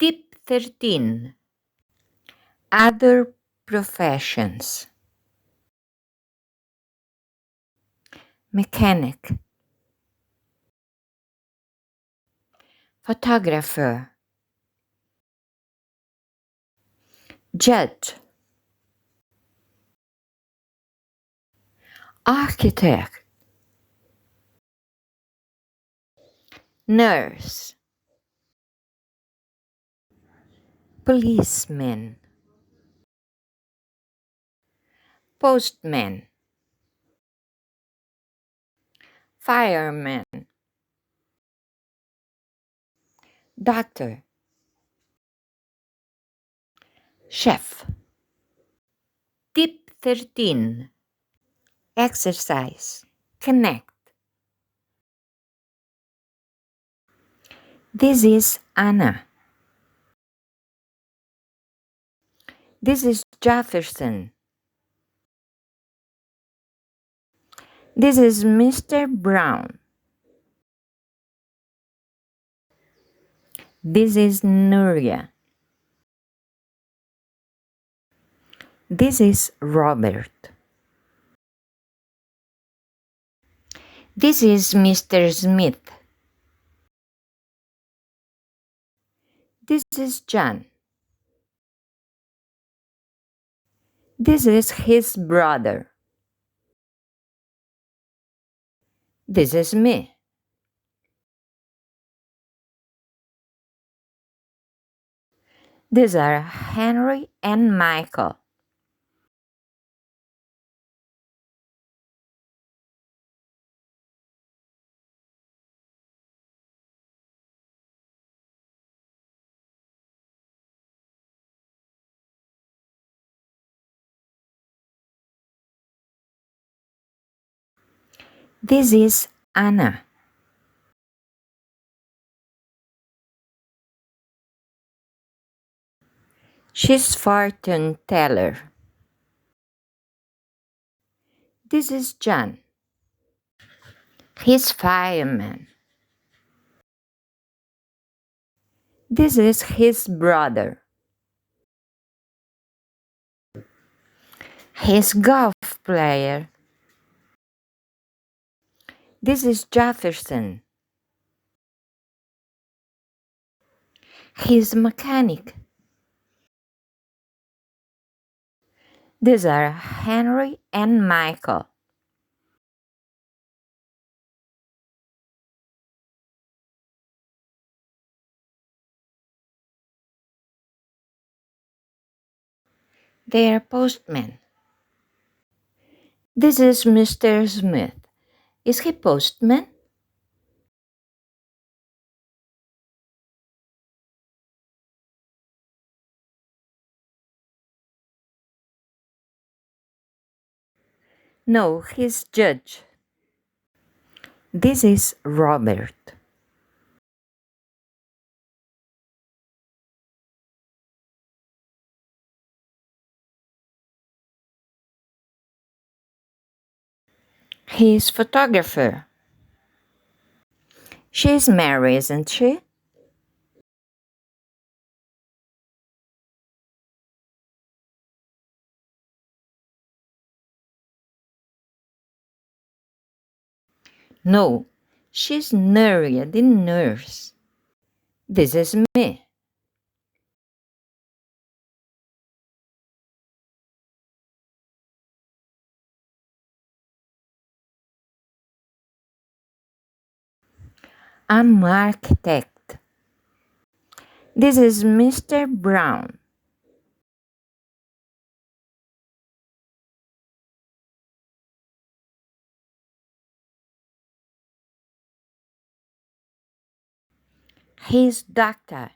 Tip 13. Other professions. Mechanic, photographer, judge, architect, nurse, policeman, postman, fireman, doctor, chef. Tip 13. Exercise. Connect. This is Anna. This is Jefferson. This is Mr. Brown. This is Nuria. This is Robert. This is Mr. Smith. This is John. This is his brother. This is me. These are Henry and Michael. This is Anna. She's fortune teller. This is John. He's fireman. This is his brother. He's golf player. This is Jefferson. He's mechanic. These are Henry and Michael. They are postmen. This is Mr. Smith. Is he postman? No, he's judge. This is Robert. He's photographer. She's Mary, isn't she? No, she's Nuria, the nurse. This is me. I'm architect. This is Mr. Brown. He's doctor.